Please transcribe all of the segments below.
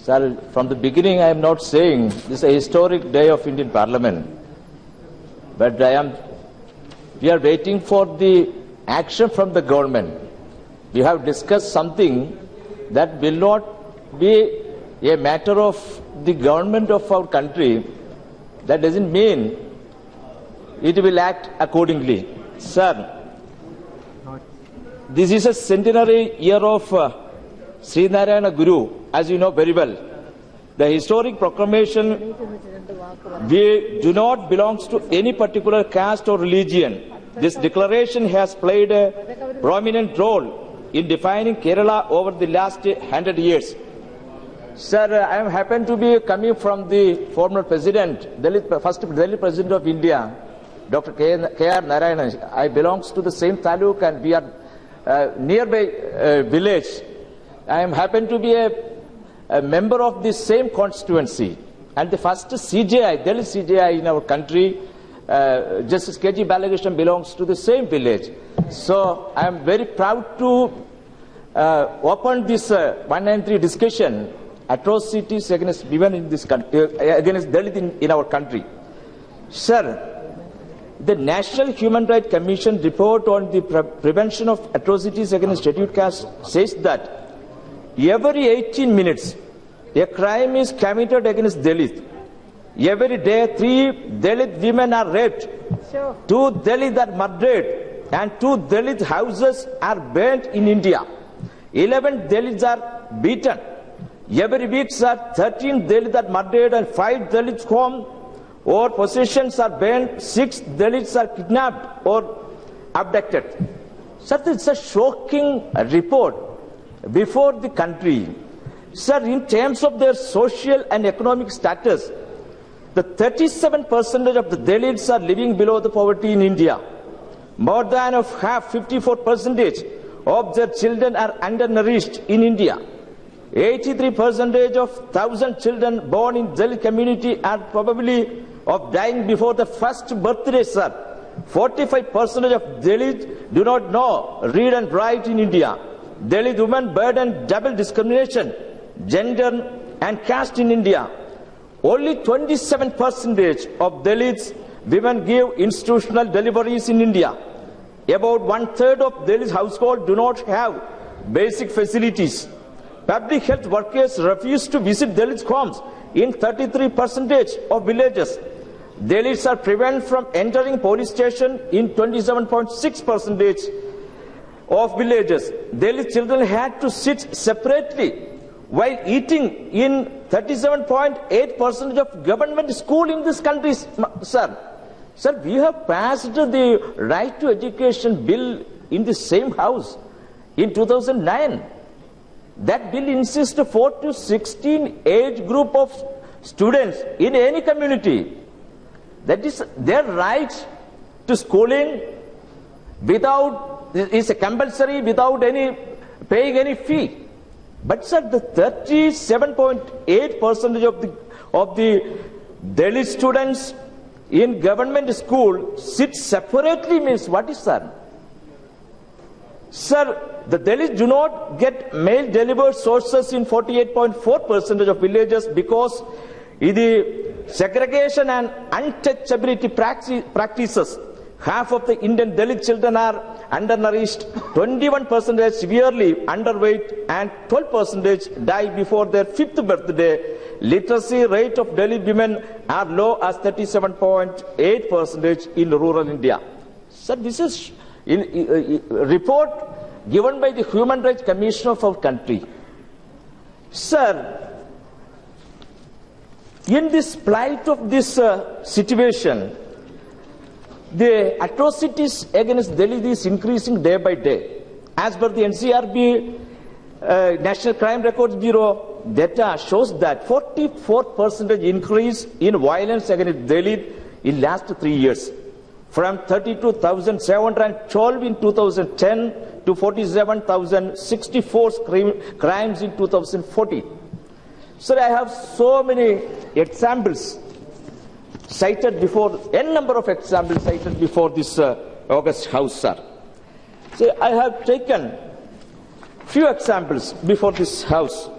Sir, from the beginning I am not saying this is a historic day of Indian Parliament, but we are waiting for the action from the government. We have discussed something that will not be a matter of the government of our country. That doesn't mean it will act accordingly. Sir, this is a centenary year of Srinarayana Guru, as you know very well. The historic proclamation, we do not belong to any particular caste or religion. This declaration has played a prominent role in defining Kerala over the last 100 years. Sir, I am happen to be coming from the former president, first Dalit president of India, Dr. K.R. Narayanan. I belong to the same taluk and we are nearby village. I am happen to be a member of the same constituency. And the first CJI, Dalit CJI in our country, Justice K.G. Balakrishnan belongs to the same village. So I am very proud to open this 193 discussion, atrocities against women in this country, against Dalit in our country. Sir, the National Human Rights Commission report on the prevention of atrocities against scheduled castes says that every 18 minutes a crime is committed against Dalit. Every day 3 Dalit women are raped, 2 Dalit are murdered, and 2 Dalit houses are burnt in India. 11 Dalits are beaten. Every week, sir, 13 Dalits are murdered and 5 Dalits' homes or possessions are burned. 6 Dalits are kidnapped or abducted. Sir, this is a shocking report before the country. Sir, in terms of their social and economic status, the 37% of the Dalits are living below the poverty in India. More than half, 54% of their children are undernourished in India. 83% of 1,000 children born in Dalit community are probably of dying before the first birthday, sir. 45% of Dalits do not know read and write in India. Dalit women burden double discrimination, gender and caste in India. Only 27% of Dalits women give institutional deliveries in India. About 1/3 of Dalit households do not have basic facilities. Public health workers refuse to visit Dalit homes in 33% of villages. Dalits are prevented from entering police station in 27.6% of villages. Dalit children had to sit separately while eating in 37.8% of government school in this country, sir. Sir, we have passed the right to education bill in the same house in 2009. That bill insists 4 to 16 age group of students in any community. That is their right to schooling without, is compulsory without any paying any fee. But sir, the 37.8% of the Dalit students in government school sit separately means what is, sir? Sir, the Dalits do not get mail delivered sources in 48.4% of villages because the segregation and untouchability practices. Half of the Indian Dalit children are undernourished, 21% severely underweight, and 12% die before their 5th birthday. Literacy rate of Dalit women are low as 37.8% in rural India. Sir, this is a report given by the Human Rights Commission of our country. Sir, in this plight of this situation, the atrocities against Dalit is increasing day by day. As per the NCRB, National Crime Records Bureau data shows that 44% increase in violence against Dalit in last 3 years. From 32,712 in 2010 to 47,064 crimes in 2014. Sir, I have so many examples cited before, n number of examples cited before this August House, sir. So I have taken few examples before this House.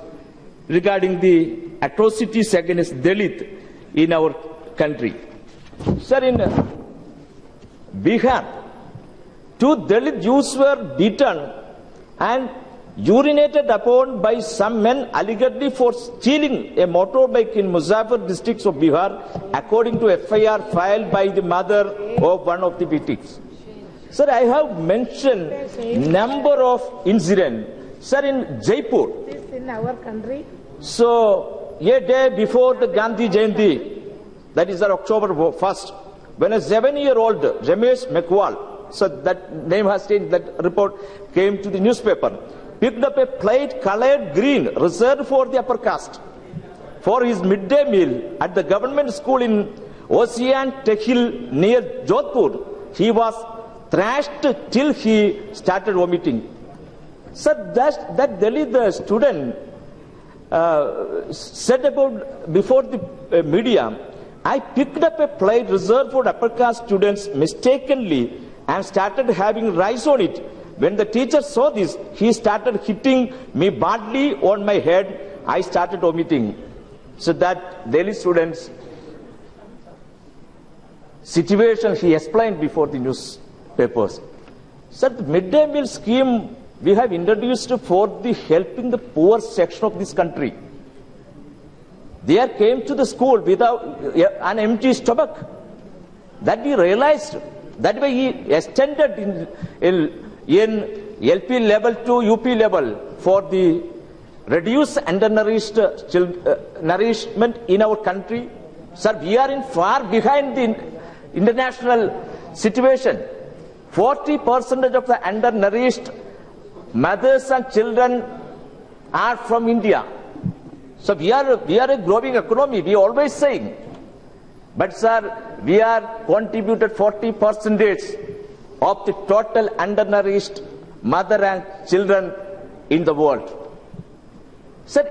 regarding the atrocities against Dalit in our country. Sir, in Bihar, 2 Dalit youths were beaten and urinated upon by some men allegedly for stealing a motorbike in Muzaffar district of Bihar, according to FIR filed by the mother of one of the victims. Sir, I have mentioned number of incidents. Sir, in Jaipur, This in our country. so a day before the Gandhi Jayanti, that is October 1st, when a 7-year-old Ramesh Mekwal, so that name has changed, that report came to the newspaper, picked up a plate colored green reserved for the upper caste for his midday meal at the government school in Ocean Tehil near Jodhpur. He was thrashed till he started vomiting. Sir, that Dalit student said about before the media, I picked up a plate reserved for upper caste students mistakenly and started having rice on it. When the teacher saw this, he started hitting me badly on my head. I started vomiting. So that Dalit students' situation he explained before the newspapers. Sir, the midday meal scheme we have introduced for the helping the poor section of this country. They came to the school without an empty stomach. That we realized. That way he extended in LP level to UP level for the reduced undernourished nourishment in our country. Sir, we are in far behind the international situation. 40% of the undernourished mothers and children are from India. So we are a growing economy, we are always saying. But sir, we are contributed 40% of the total undernourished mother and children in the world. Sir,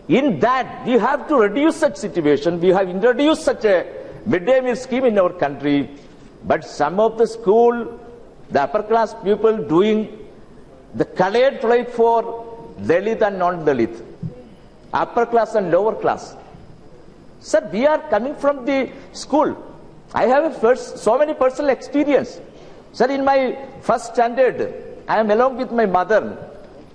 in that we have to reduce such situation. We have introduced such a midday meal scheme in our country. But some of the school, the upper class people doing the colored plate for Dalit and non-Dalit, upper class and lower class. Sir, we are coming from the school. I have so many personal experience. Sir, in my first standard, I am along with my mother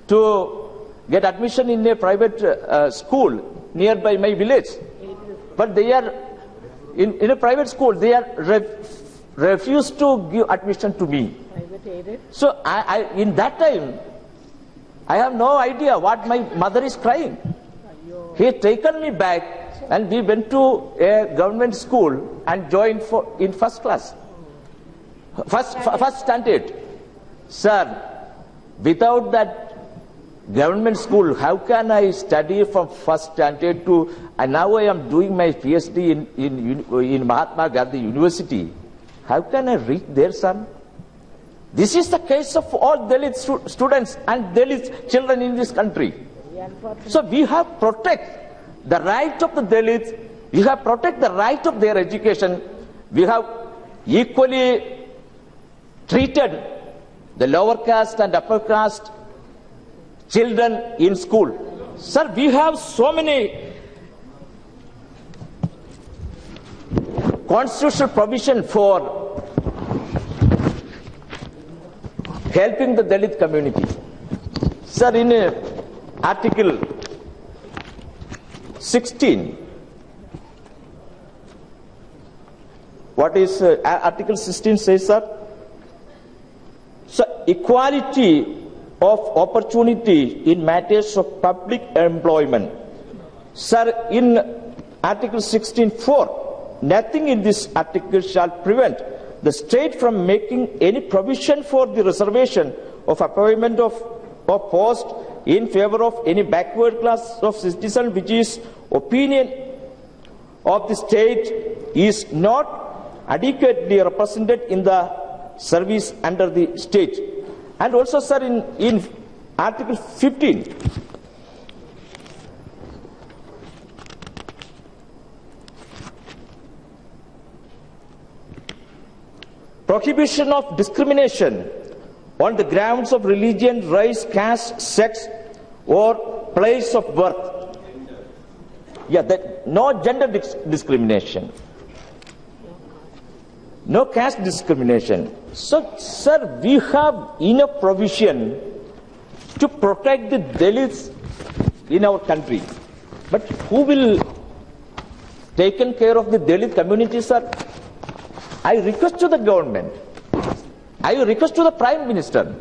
to get admission in a private school nearby my village. But they are, in a private school, they are refused to give admission to me. So in that time, I have no idea what my mother is crying. He had taken me back and we went to a government school and joined in first class. First standard. Sir, without that government school, how can I study from first standard to, and now I am doing my PhD in Mahatma Gandhi University. How can I reach there, sir? This is the case of all Dalit students and Dalit children in this country. So we have to protect the right of the Dalits, we have to protect the right of their education, we have equally treated the lower caste and upper caste children in school. Sir, we have so many constitutional provision for helping the Dalit community. Sir, in Article 16, what is Article 16 says, sir? So, equality of opportunity in matters of public employment. Sir, in Article 16(4), nothing in this article shall prevent the state from making any provision for the reservation of appointment of post in favor of any backward class of citizen which is opinion of the state is not adequately represented in the service under the state. And also, sir, in Article 15, prohibition of discrimination on the grounds of religion, race, caste, sex, or place of birth. Yeah, that no gender discrimination, no caste discrimination. So, sir, we have enough provision to protect the Dalits in our country. But who will take care of the Dalit community, sir? I request to the government, I request to the Prime Minister,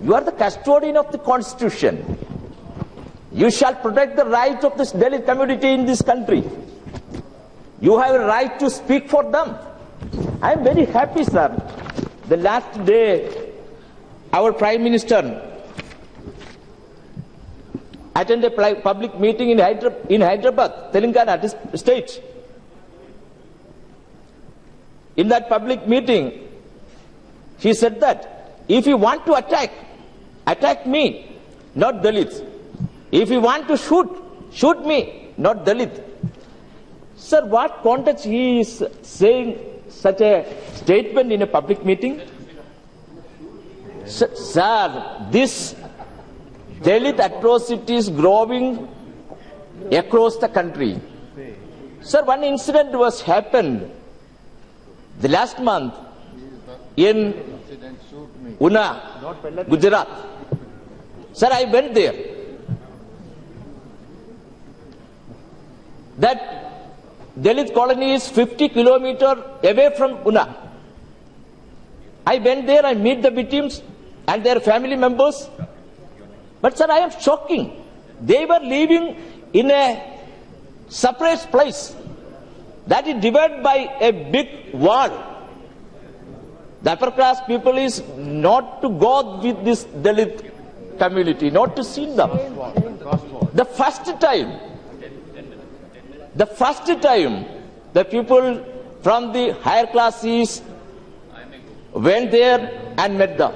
you are the custodian of the Constitution. You shall protect the rights of this Dalit community in this country. You have a right to speak for them. I am very happy, sir. The last day, our Prime Minister attended a public meeting in Hyderabad, Telangana state. In that public meeting, he said that if you want to attack me, not Dalits. If you want to shoot me, not Dalit. Sir, what context he is saying such a statement in a public meeting? Sir, this Dalit atrocity is growing across the country. Sir, one incident was happened the last month in Una, Gujarat. Sir, I went there. That Dalit colony is 50 kilometers away from Una. I went there, I meet the victims and their family members. But sir, I am shocking. They were living in a separate place that is divided by a big wall. The upper class people is not to go with this Dalit community, not to see them. The first time, the people from the higher classes went there and met them.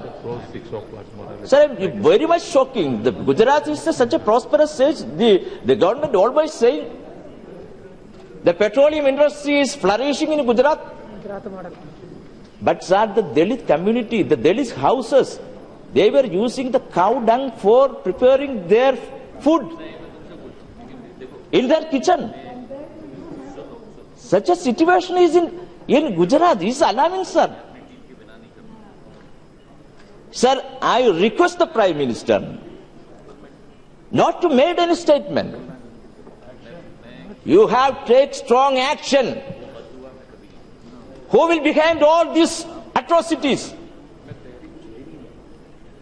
Sir, very much shocking. The Gujarat is such a prosperous state. The government always saying the petroleum industry is flourishing in Gujarat. But sir, the Dalit community, the Dalit houses, they were using the cow dung for preparing their food in their kitchen. Such a situation is in Gujarat. This is alarming, sir. Sir, I request the Prime Minister not to make any statement. You have to take strong action. Who will behind all these atrocities?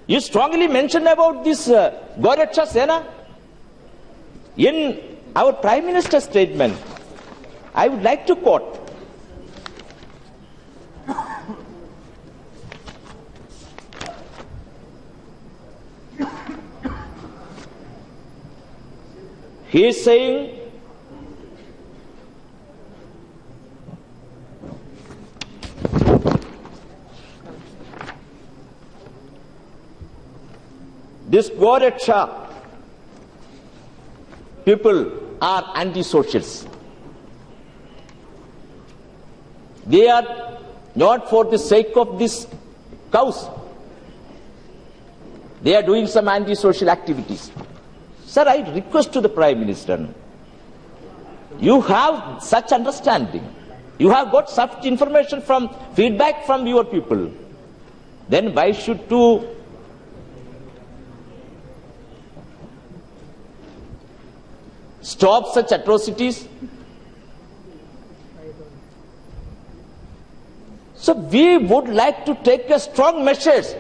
You strongly mentioned about this Goraksha Sena. In our Prime Minister's statement, I would like to quote. He is saying, this Goraksha people are anti-socials. They are not for the sake of these cows. They are doing some anti-social activities. Sir, I request to the Prime Minister, you have such understanding. You have got such information from feedback from your people. Then why should you stop such atrocities? So we would like to take a strong measures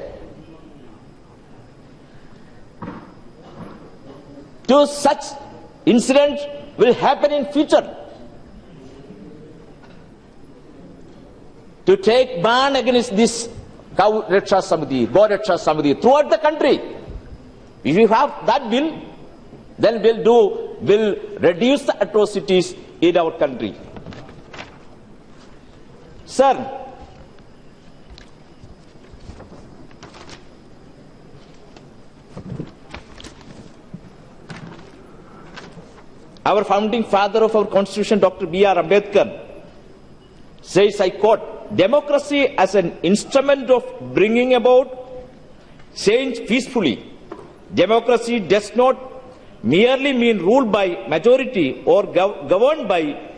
to such incident will happen in future. To take ban against this cow Raksha Samiti, Go Raksha Samiti throughout the country. If you have that bill, then we'll reduce the atrocities in our country. Sir, our founding father of our constitution, Dr. B.R. Ambedkar, says, I quote, democracy as an instrument of bringing about change peacefully. Democracy does not merely mean ruled by majority or governed by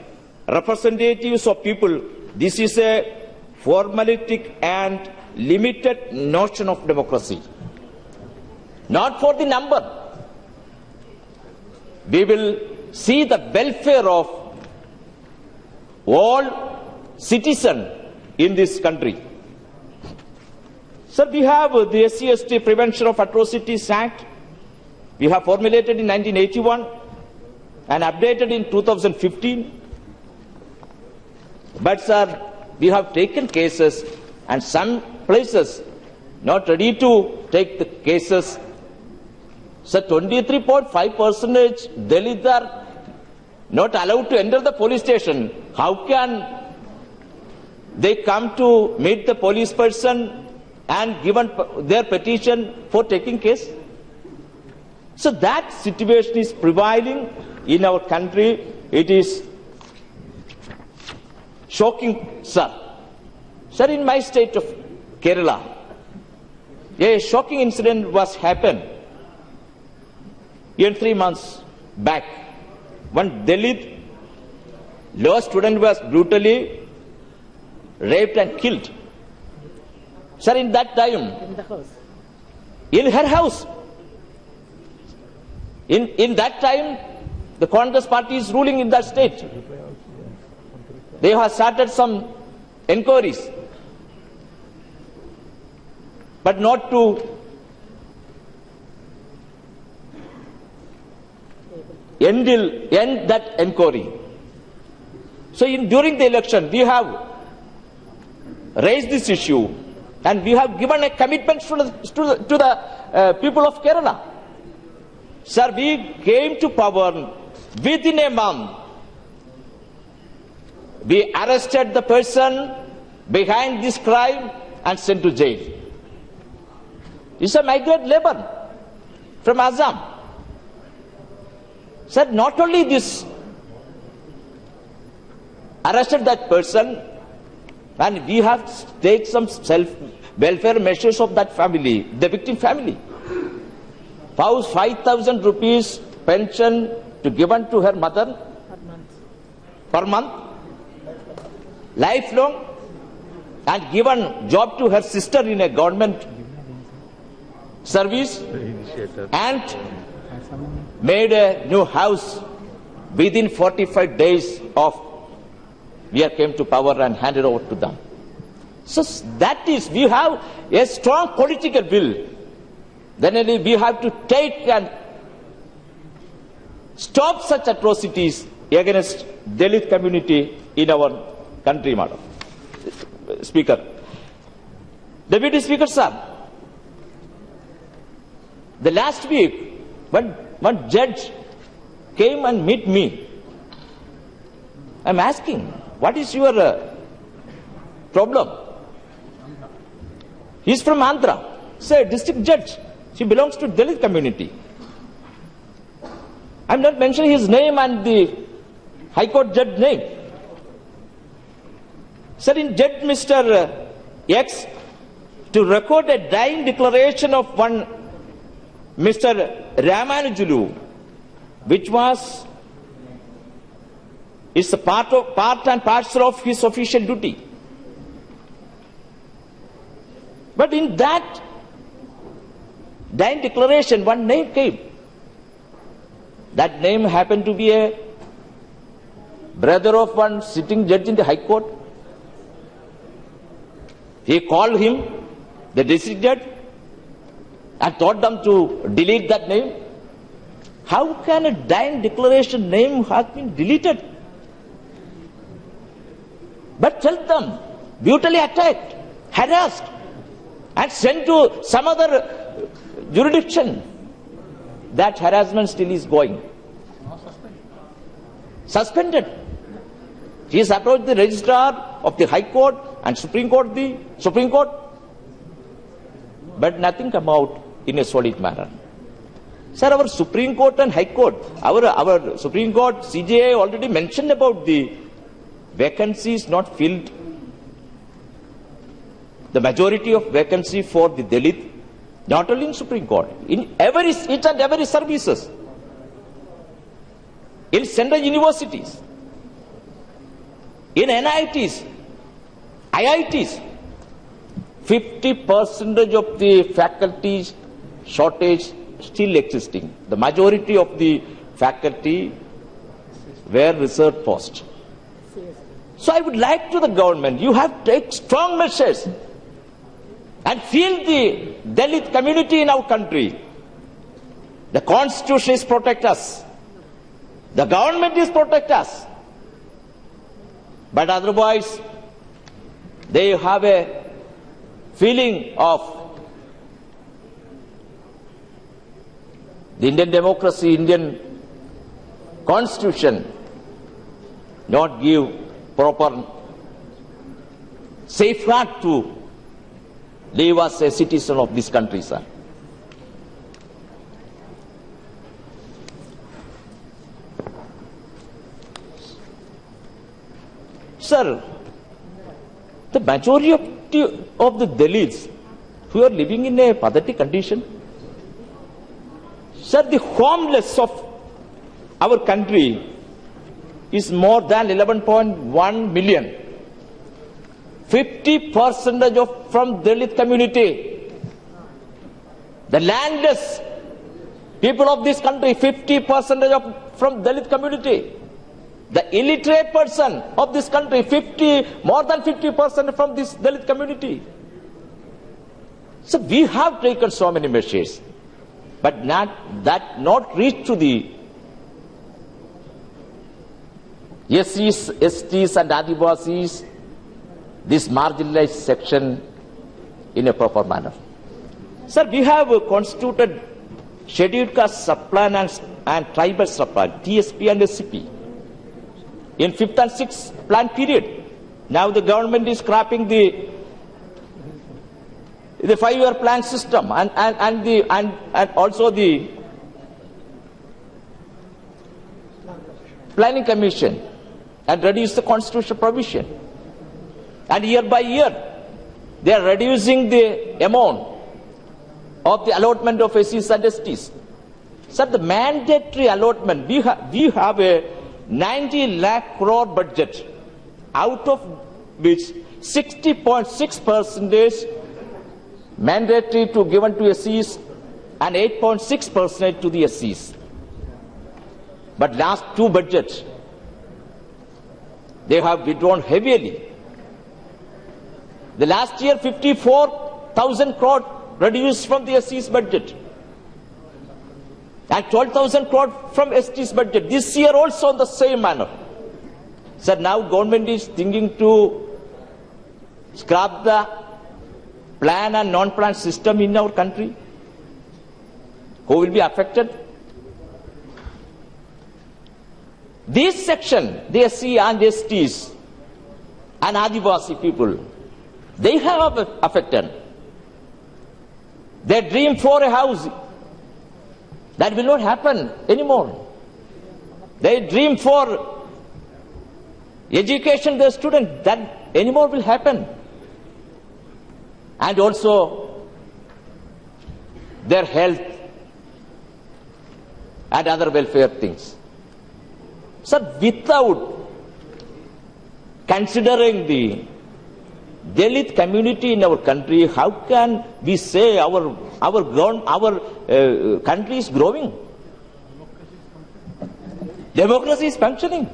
representatives of people. This is a formalistic and limited notion of democracy. Not for the number. We will see the welfare of all citizens in this country. Sir, we have the SC/ST Prevention of Atrocities Act. We have formulated in 1981 and updated in 2015. But, sir, we have taken cases, and some places not ready to take the cases. So 23.5% Dalits are not allowed to enter the police station. How can they come to meet the police person and given their petition for taking case? So that situation is prevailing in our country. It is shocking, sir. Sir, in my state of Kerala, a shocking incident was happened in 3 months back. One Dalit law student was brutally raped and killed. Sir, in that time, in the house, in her house, in that time, the Congress party is ruling in that state. They have started some inquiries, but not to end that inquiry. So during the election, we have raised this issue and we have given a commitment to the people of Kerala. Sir, we came to power within a month. We arrested the person behind this crime and sent to jail. It's a migrant labor from Assam. Sir, not only this, arrested that person, and we have taken some self-welfare measures of that family, the victim family. 5,000 rupees pension to given to her mother per month, lifelong, and given job to her sister in a government service, and made a new house within 45 days of we came to power and handed over to them. So that is, we have a strong political will. Then we have to take and stop such atrocities against Dalit community in our country, madam. Speaker. Deputy Speaker, sir. The last week, when one judge came and met me, I'm asking, what is your problem? He's from Andhra. Say, district judge. She belongs to Dalit community. I'm not mentioning his name and the High Court judge name. Sir, in Judge Mr. X, to record a dying declaration of one Mr. Ramanujulu, which was it's a part and parcel of his official duty. But in that dying declaration, one name came. That name happened to be a brother of one sitting judge in the High Court. He called him, the district judge, and told them to delete that name. How can a dying declaration name have been deleted? But tell them, brutally attacked, harassed, and sent to some other jurisdiction. That harassment still is going. Suspended. He has approached the registrar of the High Court and Supreme Court, but nothing come out in a solid manner. Sir, our Supreme Court and High Court, our Supreme Court, CJI already mentioned about the vacancies not filled. The majority of vacancy for the Dalit, not only in Supreme Court, in each and every services. in central universities, in NITs, IITs, 50% of the faculty shortage still existing. The majority of the faculty were reserve posts. So I would like to the government, you have to take strong measures and feel the Dalit community in our country. The constitution is protect us. The government is protect us. But otherwise, they have a feeling of the Indian democracy, Indian constitution not give proper safeguard to live as a citizen of this country, sir. Sir, the majority of the Dalits who are living in a pathetic condition, sir, the homeless of our country is more than 11.1 million. 50% of from Dalit community. The landless people of this country, 50% of from Dalit community. The illiterate person of this country, more than 50% from this Dalit community. So we have taken so many measures, but not reached to the SCs, STs and Adivasis, this marginalized section in a proper manner. Sir, we have constituted scheduled caste subplan and tribal subplan, TSP and SCP, in 5th and 6th plan period. Now the government is scrapping the 5-year plan system and also the planning commission and reduce the constitutional provision. And year by year, they are reducing the amount of the allotment of SCs and STs. Sir, the mandatory allotment, we have a 90 lakh crore budget, out of which 60.6% mandatory to given to SCs and 8.6% to the SCs. But last two budgets, they have withdrawn heavily. The last year, 54,000 crore reduced from the SC's budget and 12,000 crore from ST's budget. This year also in the same manner. So now government is thinking to scrap the plan and non-plan system in our country. Who will be affected? This section, the SC and STs and Adivasi people, they have affected. They dream for a house. That will not happen anymore. They dream for education, their student. That anymore will happen. And also their health and other welfare things. So without considering the Dalit community in our country, how can we say our country is growing? Democracy is functioning.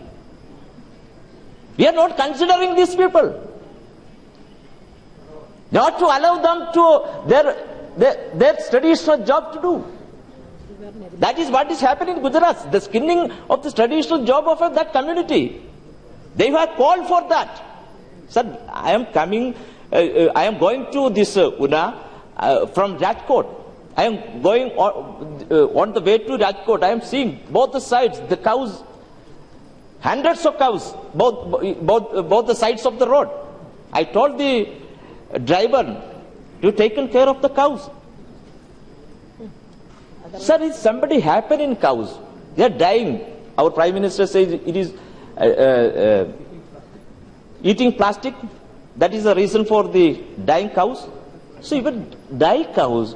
We are not considering these people. Not to allow them to their traditional job to do. That is what is happening in Gujarat. The skinning of the traditional job of that community. They have called for that. Sir, I am going to this Una from Rajkot. I am going on the way to Rajkot. I am seeing both the sides, the cows, hundreds of cows, both the sides of the road. I told the driver to take care of the cows. Sir, is somebody happen in cows? They are dying. Our Prime Minister says it is eating plastic. That is the reason for the dying cows. So even die cows,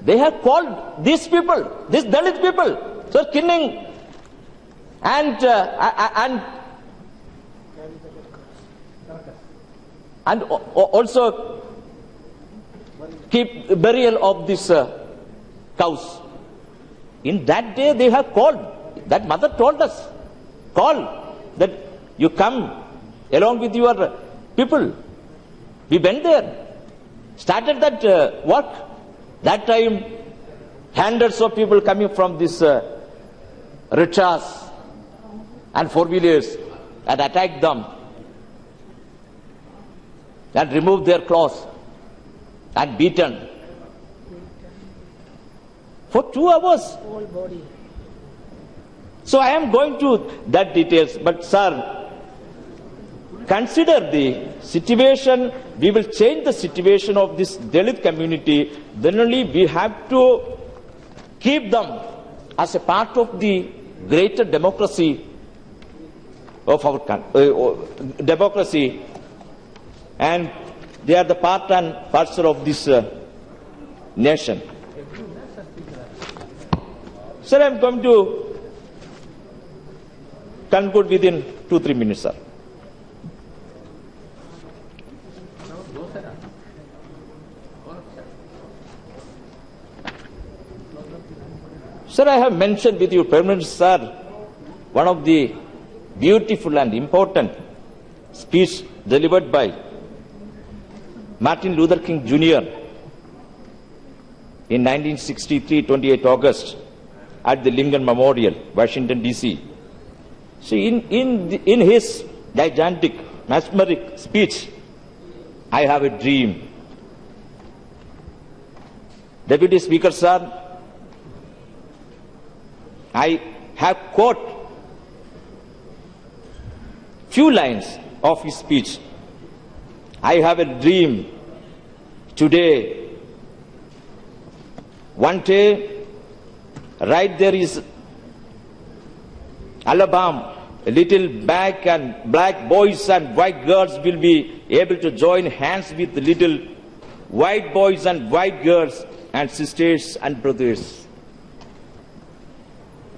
they have called these people, these Dalit people, so killing and also keep burial of these cows. In that day they have called, that mother told us, call that you come along with your people. We went there, started that work. That time hundreds of people coming from these rickshaws and four-wheelers and attacked them and removed their clothes and beaten for 2 hours. Whole body. So I am going to that details, but sir, consider the situation. We will change the situation of this Dalit community. Then only we have to keep them as a part of the greater democracy of our democracy, and they are the part and parcel of this nation. Sir, I am going to conclude within 2-3 minutes, sir. Sir, I have mentioned with you, permanent sir, one of the beautiful and important speech delivered by Martin Luther King Jr. in 1963, 28 August, at the Lincoln Memorial, Washington, D.C. So in his gigantic, mesmeric speech, I have a dream. Deputy Speaker, sir, I have quote few lines of his speech. I have a dream today. One day, right there is Alabama, little black boys and white girls will be able to join hands with the little white boys and white girls and sisters and brothers.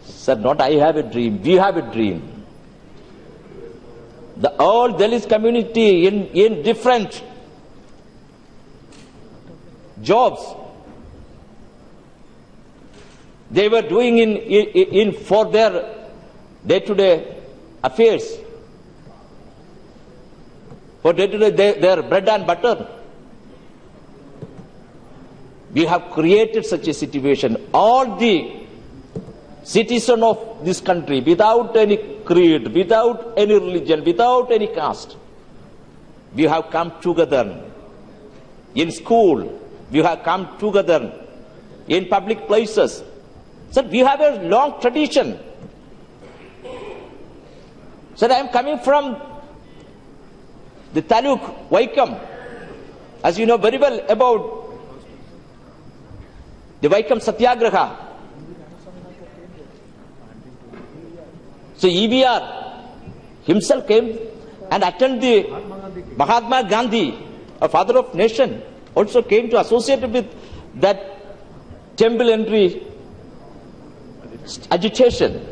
Sir, not I have a dream, we have a dream. The all Dalit community in different jobs, they were doing in for their day-to-day affairs, for day-to-day their bread and butter. We have created such a situation. All the citizens of this country, without any creed, without any religion, without any caste, we have come together. In school, we have come together. In public places. So we have a long tradition. So I am coming from the Taluk, Vaikam. As you know very well about the Vaikam Satyagraha. So EBR himself came and attended the Mahatma Gandhi, a father of nation, also came to associate with that temple entry agitation.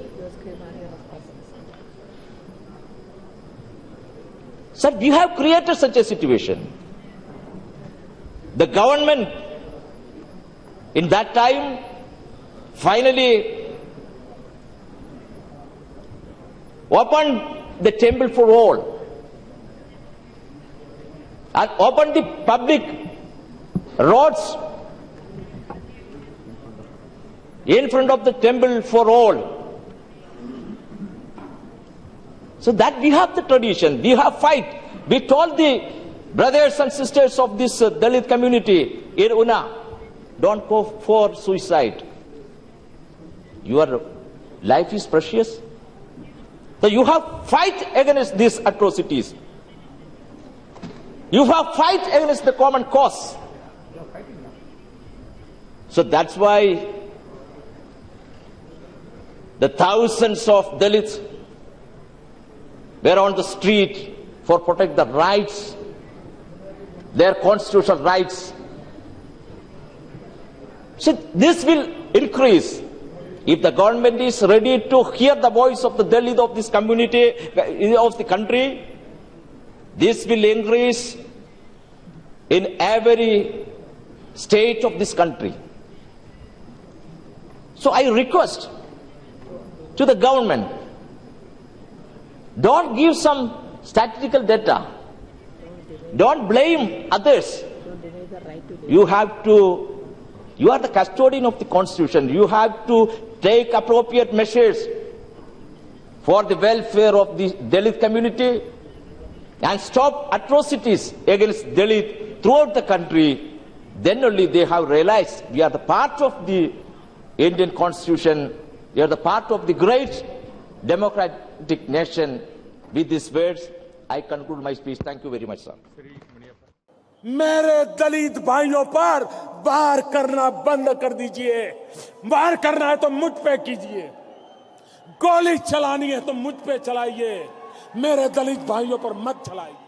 Sir, we have created such a situation. The government in that time finally opened the temple for all and opened the public roads in front of the temple for all. So that we have the tradition, we have fight. We told the brothers and sisters of this Dalit community in Una, don't go for suicide. Your life is precious. So you have fight against these atrocities. You have fight against the common cause. So that's why the thousands of Dalits were on the street for protect the rights, their constitutional rights. So this will increase If the government is ready to hear the voice of the Dalit of this community, of the country, this will increase in every state of this country. So I request to the government, don't give some statistical data. Don't blame others. You are the custodian of the Constitution. You have to take appropriate measures for the welfare of the Dalit community and stop atrocities against Dalit throughout the country. Then only they have realized we are the part of the Indian Constitution. We are the part of the great democratic nation. With these words, I conclude my speech. Thank you very much, sir. मेरे दलित भाइयों पर वार करना बंद कर दीजिए। वार करना है तो मुझ पे कीजिए, गोली चलानी है तो मुझ पे चलाइए, मेरे दलित भाइयों पर मत चलाइए।